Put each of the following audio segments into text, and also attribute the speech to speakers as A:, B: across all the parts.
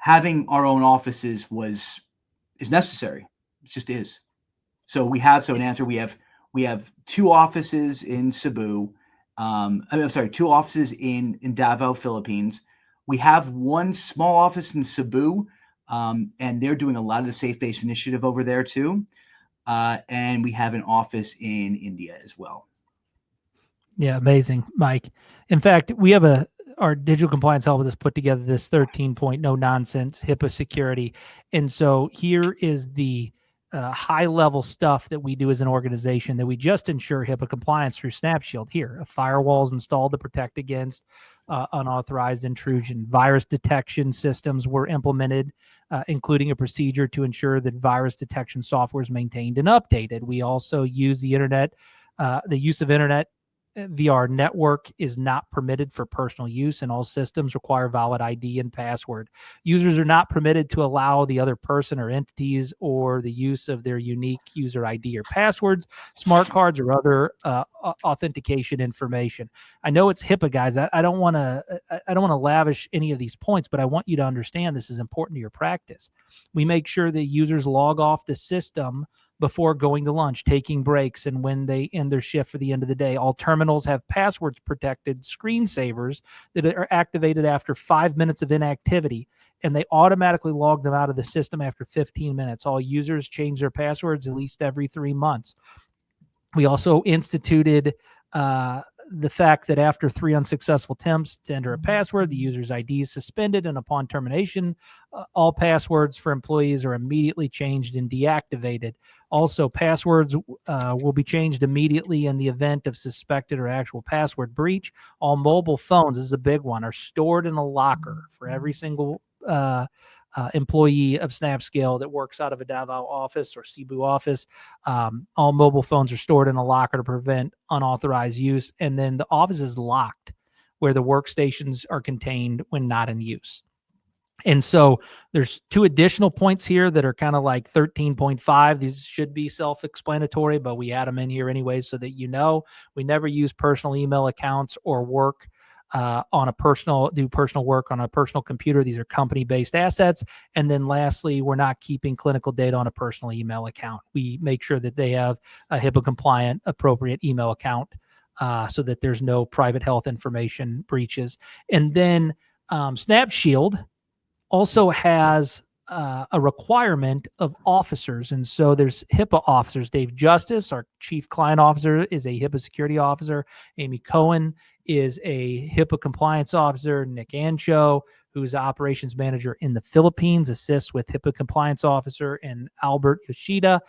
A: having our own offices is necessary. It just is. So we have, so in answer, we have 2 offices in Cebu. I'm sorry, 2 offices in Davao, Philippines. We have 1 small office in Cebu, and they're doing a lot of the SafeBase initiative over there too. And we have an office in India as well.
B: Yeah, amazing, Mike. In fact, we have our digital compliance helped us put together this 13-point no nonsense HIPAA security. And so here is the high level stuff that we do as an organization that we just ensure HIPAA compliance through SnapShield. Here, a firewall is installed to protect against unauthorized intrusion. Virus detection systems were implemented, including a procedure to ensure that virus detection software is maintained and updated. We also use the internet. The use of internet via our network is not permitted for personal use, and all systems require valid ID and password. Users are not permitted to allow the other person or entities or the use of their unique user ID or passwords, smart cards, or other authentication information. I know it's HIPAA, guys. I don't want to lavish any of these points, but I want you to understand this is important to your practice. We make sure that users log off the system before going to lunch, taking breaks, and when they end their shift for the end of the day. All terminals have passwords protected screensavers that are activated after 5 minutes of inactivity, and they automatically log them out of the system after 15 minutes. All users change their passwords at least every 3 months. We also instituted the fact that after 3 unsuccessful attempts to enter a password, the user's ID is suspended, and upon termination, all passwords for employees are immediately changed and deactivated. Also, passwords will be changed immediately in the event of suspected or actual password breach. All mobile phones, this is a big one, are stored in a locker for every single employee of Snapscale that works out of a Davao office or Cebu office. All mobile phones are stored in a locker to prevent unauthorized use. And then the office is locked where the workstations are contained when not in use. And so there's 2 additional points here that are kind of like 13.5. These should be self-explanatory, but we add them in here anyway so that you know we never use personal email accounts or work do personal work on a personal computer. These are company-based assets. And then lastly, we're not keeping clinical data on a personal email account. We make sure that they have a HIPAA-compliant, appropriate email account so that there's no private health information breaches. And then SnapShield also has a requirement of officers. And so there's HIPAA officers. Dave Justice, our chief client officer, is a HIPAA security officer. Amy Cohen is a HIPAA compliance officer. Nick Ancho, who's the operations manager in the Philippines, assists with HIPAA compliance officer. And Albert Yoshida,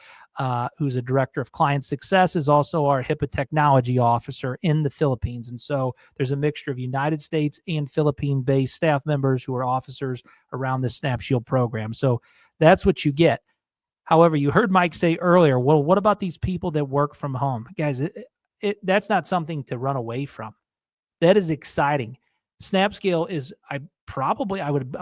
B: who's a director of client success, is also our HIPAA technology officer in the Philippines. And so there's a mixture of United States and Philippine-based staff members who are officers around the SnapShield program. So that's what you get. However, you heard Mike say earlier, well, what about these people that work from home? Guys, that's not something to run away from. That is exciting. SnapScale is, I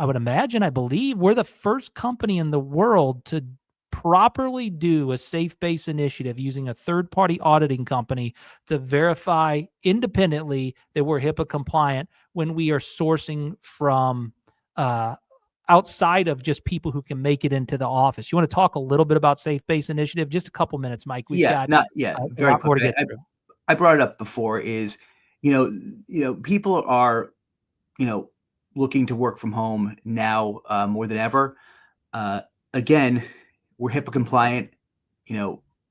B: would imagine, I believe, we're the first company in the world to properly do a SafeBase initiative using a third-party auditing company to verify independently that we're HIPAA compliant when we are sourcing from outside of just people who can make it into the office. You want to talk a little bit about SafeBase initiative? Just a couple minutes, Mike.
A: Very quick. I brought it up before. Is people are looking to work from home now more than ever. Again, we're HIPAA compliant.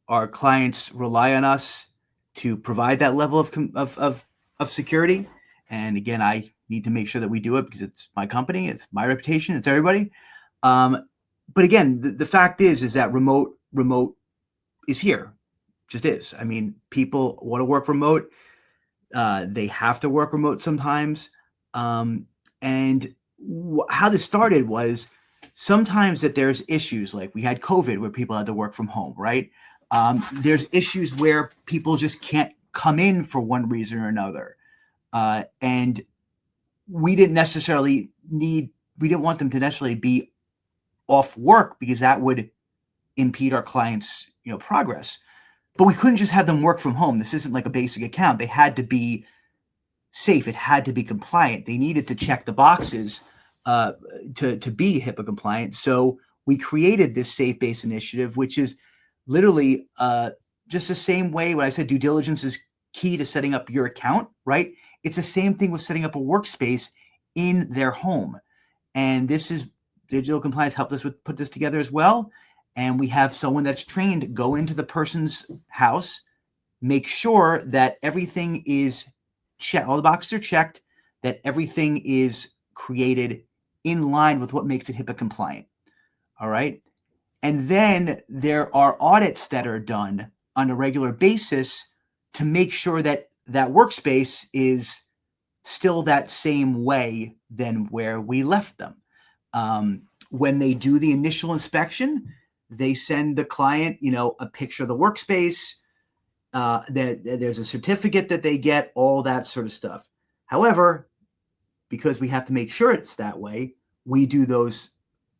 A: Our clients rely on us to provide that level of security. And again, I need to make sure that we do it because it's my company, it's my reputation, it's everybody. But again, the fact is that remote is here, just is. I mean, people want to work remote. They have to work remote sometimes. And how this started was sometimes that there's issues like we had COVID where people had to work from home, right? There's issues where people just can't come in for one reason or another. And we didn't want them to necessarily be off work because that would impede our clients' progress. But we couldn't just have them work from home. This isn't like a basic account. They had to be safe. It had to be compliant. They needed to check the boxes to be HIPAA compliant. So we created this SafeBase initiative, which is literally just the same way when I said due diligence is key to setting up your account, right? It's the same thing with setting up a workspace in their home. And this is digital compliance helped us put this together as well. And we have someone that's trained to go into the person's house, make sure that everything is checked, all the boxes are checked, that everything is created in line with what makes it HIPAA compliant. All right. And then there are audits that are done on a regular basis to make sure that that workspace is still that same way than where we left them. When they do the initial inspection, they send the client, a picture of the workspace, that there's a certificate that they get, all that sort of stuff. However, because we have to make sure it's that way, we do those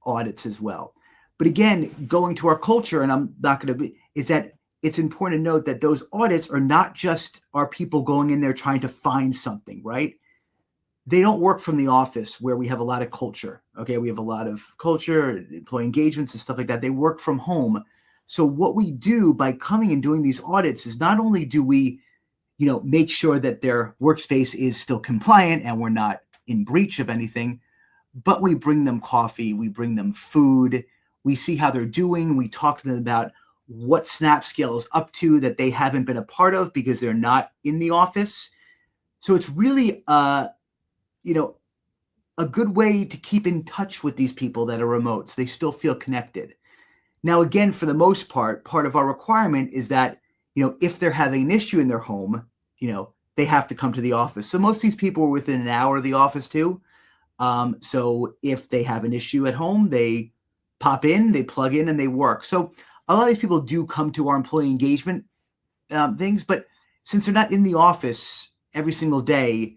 A: audits as well. But again, going to our culture, and I'm not going to be, is that it's important to note that those audits are not just our people going in there trying to find something, right? They don't work from the office where we have a lot of culture. Okay, we have a lot of culture, employee engagements and stuff like that. They work from home. So what we do by coming and doing these audits is not only do we, make sure that their workspace is still compliant and we're not in breach of anything, but we bring them coffee, we bring them food, we see how they're doing, we talk to them about what Snapscale is up to that they haven't been a part of because they're not in the office. So it's really a good way to keep in touch with these people that are remote, so they still feel connected. Now, again, for the most part of our requirement is that, if they're having an issue in their home, they have to come to the office. So most of these people are within an hour of the office too. So if they have an issue at home, they pop in, they plug in, and they work. So a lot of these people do come to our employee engagement things, but since they're not in the office every single day,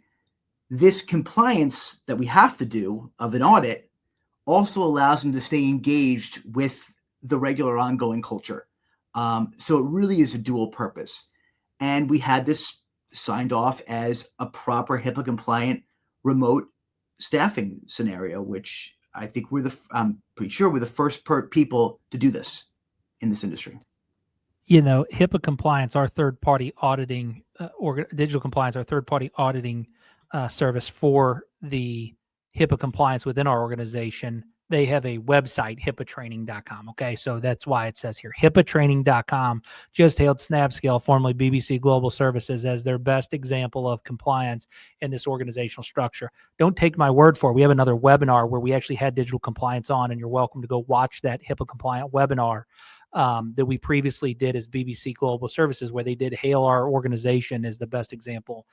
A: this compliance that we have to do of an audit also allows them to stay engaged with the regular ongoing culture. So it really is a dual purpose. And we had this signed off as a proper HIPAA compliant remote staffing scenario, which I think I'm pretty sure we're the first people to do this in this industry.
B: HIPAA compliance, our third-party auditing, digital compliance, our third-party auditing service for the HIPAA compliance within our organization, they have a website, HIPAAtraining.com. Okay, so that's why it says here, HIPAAtraining.com just hailed Snapscale, formerly BBC Global Services, as their best example of compliance in this organizational structure. Don't take my word for it. We have another webinar where we actually had digital compliance on, and you're welcome to go watch that HIPAA compliant webinar that we previously did as BBC Global Services, where they did hail our organization as the best example